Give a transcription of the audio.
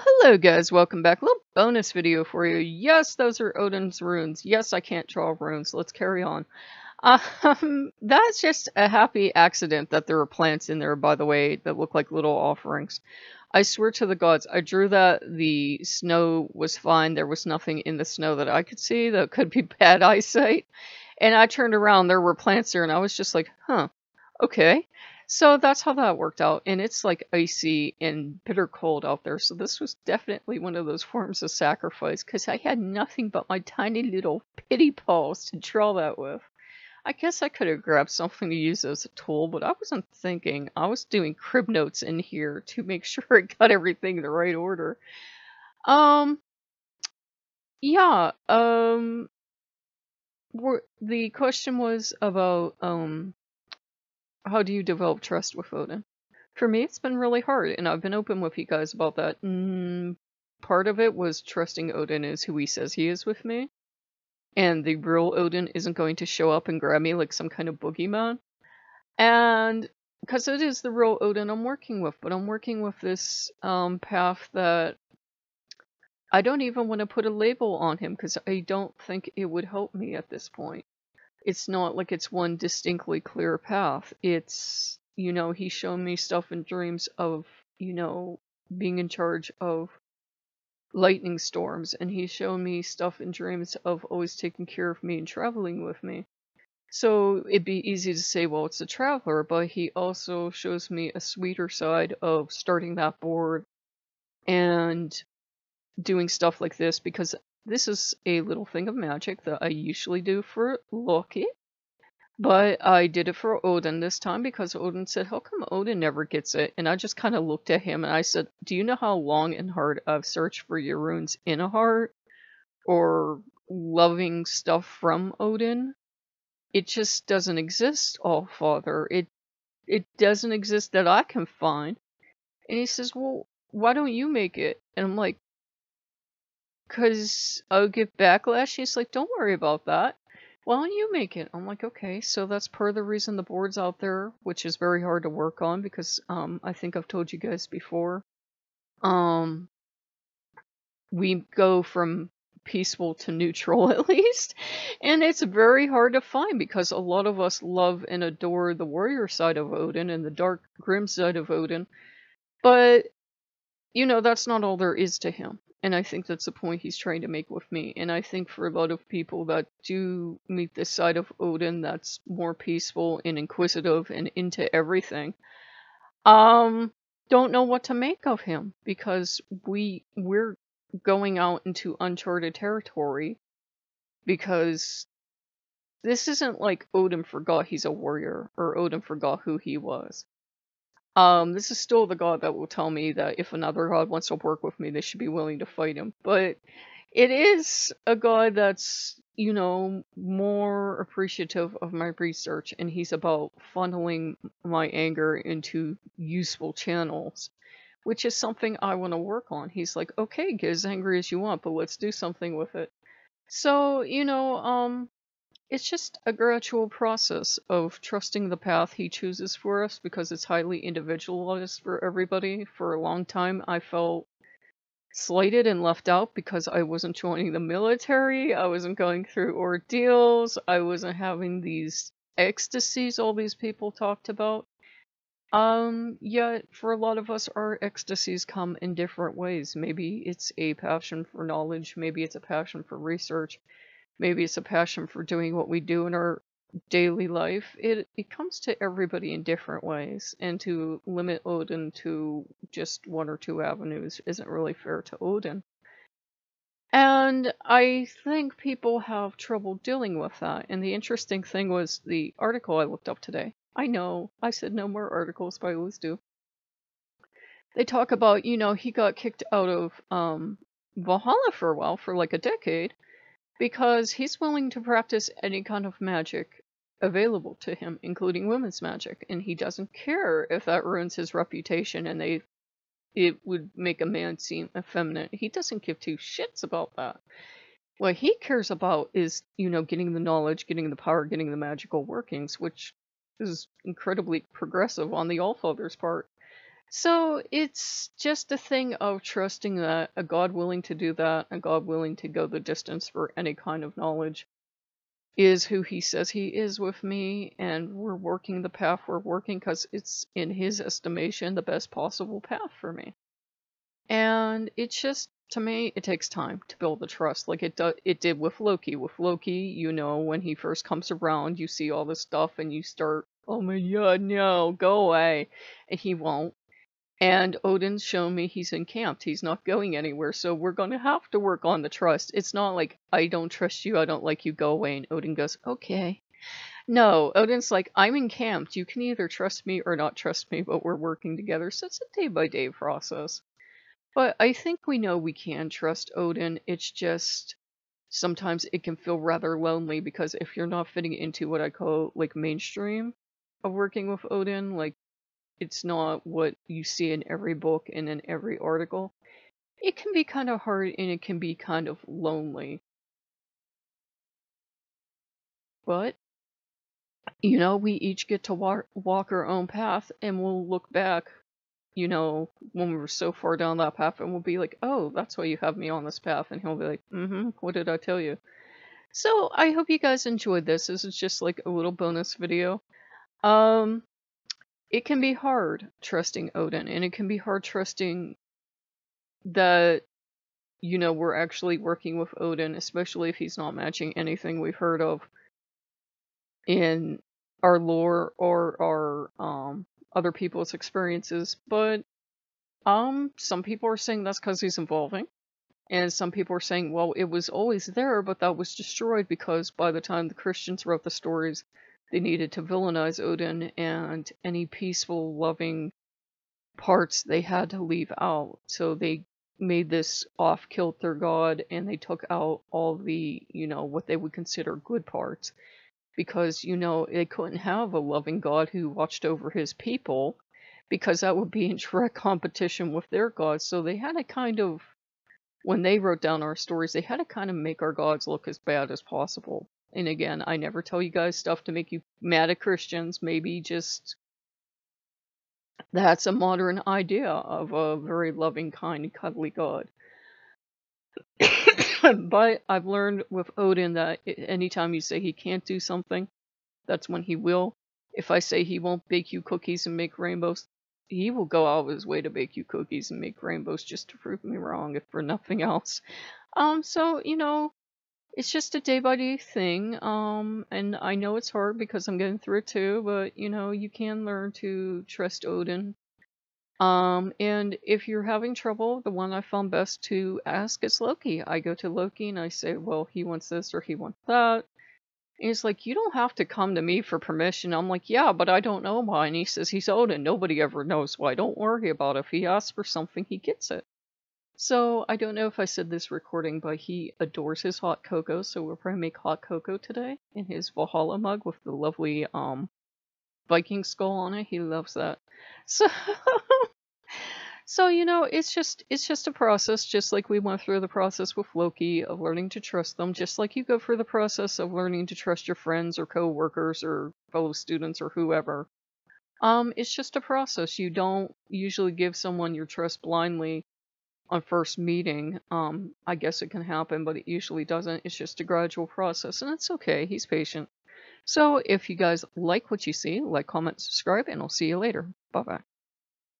Hello guys, welcome back. A little bonus video for you. Yes, those are Odin's runes. Yes, I can't draw runes. Let's carry on. That's just a happy accident that there were plants in there, by the way, that look like little offerings. I swear to the gods, I drew that the snow was fine. There was nothing in the snow that I could see that could be bad eyesight. And I turned around, there were plants there, and I was just like, huh, okay. So that's how that worked out. And it's like icy and bitter cold out there. So this was definitely one of those forms of sacrifice because I had nothing but my tiny little pity paws to draw that with. I guess I could have grabbed something to use as a tool, but I wasn't thinking. I was doing crib notes in here to make sure I got everything in the right order. Um, yeah, the question was about, how do you develop trust with Odin? For me, it's been really hard, and I've been open with you guys about that. Part of it was trusting Odin is who he says he is with me, and the real Odin isn't going to show up and grab me like some kind of boogeyman. And because it is the real Odin I'm working with, but I'm working with this path that I don't even want to put a label on him because I don't think it would help me at this point. It's not like it's one distinctly clear path. It's, he's shown me stuff in dreams of, being in charge of lightning storms, and he's shown me stuff in dreams of always taking care of me and traveling with me. So it'd be easy to say, well, it's a traveler, but he also shows me a sweeter side of starting that board and doing stuff like this, because this is a little thing of magic that I usually do for Loki, but I did it for Odin this time because Odin said, how come Odin never gets it? And I just kind of looked at him and I said, do you know how long and hard I've searched for your runes in a heart or loving stuff from Odin? It just doesn't exist, All Father. It doesn't exist that I can find. And he says, well, why don't you make it? And I'm like, because I'll get backlash. He's like, don't worry about that. Why don't you make it? I'm like, okay. So that's part of the reason the board's out there, which is very hard to work on because I think I've told you guys before. We go from peaceful to neutral at least, and it's very hard to find because a lot of us love and adore the warrior side of Odin and the dark grim side of Odin, but that's not all there is to him. And I think that's the point he's trying to make with me. And I think for a lot of people that do meet this side of Odin that's more peaceful and inquisitive and into everything, don't know what to make of him because we're going out into uncharted territory because this isn't like Odin forgot he's a warrior or Odin forgot who he was. This is still the god that will tell me that if another god wants to work with me, they should be willing to fight him. But it is a god that's, more appreciative of my research, and he's about funneling my anger into useful channels, which is something I want to work on. He's like, okay, get as angry as you want, but let's do something with it. So, it's just a gradual process of trusting the path he chooses for us because it's highly individualized for everybody. For a long time, I felt slighted and left out because I wasn't joining the military, I wasn't going through ordeals, I wasn't having these ecstasies all these people talked about. Yet for a lot of us, our ecstasies come in different ways. Maybe it's a passion for knowledge, maybe it's a passion for research, maybe it's a passion for doing what we do in our daily life. It comes to everybody in different ways, and to limit Odin to just one or two avenues isn't really fair to Odin. And I think people have trouble dealing with that. And the interesting thing was the article I looked up today. I know, I said no more articles, but I always do. They talk about, he got kicked out of Valhalla for a while, for like a decade, because he's willing to practice any kind of magic available to him, including women's magic, and he doesn't care if that ruins his reputation and it would make a man seem effeminate. He doesn't give two shits about that. What he cares about is, getting the knowledge, getting the power, getting the magical workings, which is incredibly progressive on the Allfather's part. So it's just a thing of trusting that a God willing to do that, a God willing to go the distance for any kind of knowledge, is who he says he is with me, and we're working the path we're working because it's, in his estimation, the best possible path for me. And it's just, to me, it takes time to build the trust, like it did with Loki. With Loki, you know, when he first comes around, you see all this stuff and you start, oh my god, no, go away. And he won't. And Odin's shown me he's encamped. He's not going anywhere, so we're going to have to work on the trust. It's not like, I don't trust you, I don't like you, go away. And Odin goes, okay. No, Odin's like, I'm encamped. You can either trust me or not trust me, but we're working together. So it's a day-by-day process. But I think we know we can trust Odin. It's just sometimes it can feel rather lonely because if you're not fitting into what I call like mainstream of working with Odin, like it's not what you see in every book and in every article, it can be kind of hard and it can be kind of lonely. But, you know, we each get to walk our own path, and we'll look back, you know, when we were so far down that path, and we'll be like, oh, that's why you have me on this path. And he'll be like, what did I tell you? So I hope you guys enjoyed this. This is just like a little bonus video. It can be hard trusting Odin, and it can be hard trusting that, you know, we're actually working with Odin, especially if he's not matching anything we've heard of in our lore or our other people's experiences. But some people are saying that's because he's evolving, and some people are saying, well, it was always there, but that was destroyed because by the time the Christians wrote the stories, they needed to villainize Odin, and any peaceful, loving parts they had to leave out. So they made this off-kilter god, and they took out all the, you know, what they would consider good parts. Because, you know, they couldn't have a loving god who watched over his people, because that would be in direct competition with their gods. So they had to kind of, when they wrote down our stories, they had to kind of make our gods look as bad as possible. And again, I never tell you guys stuff to make you mad at Christians. Maybe just that's a modern idea of a very loving, kind, and cuddly god. But I've learned with Odin that anytime you say he can't do something, that's when he will. If I say he won't bake you cookies and make rainbows, he will go out of his way to bake you cookies and make rainbows just to prove me wrong, if for nothing else. So, you know, it's just a day-by-day thing. And I know it's hard because I'm going through it too, but, you know, you can learn to trust Odin. And if you're having trouble, the one I found best to ask is Loki. I go to Loki and I say, well, he wants this or he wants that. And he's like, you don't have to come to me for permission. I'm like, yeah, but I don't know why. And he says, he's Odin. Nobody ever knows why. Don't worry about it. If he asks for something, he gets it. So I don't know if I said this recording, but he adores his hot cocoa. So we'll probably make hot cocoa today in his Valhalla mug with the lovely Viking skull on it. He loves that. So So, you know, it's just a process, just like we went through the process with Loki of learning to trust them, just like you go through the process of learning to trust your friends or co-workers or fellow students or whoever. It's just a process. You don't usually give someone your trust blindly on first meeting. I guess it can happen, but it usually doesn't. It's just a gradual process, and it's okay. He's patient. So if you guys like what you see, like, comment, subscribe, and I'll see you later. Bye-bye.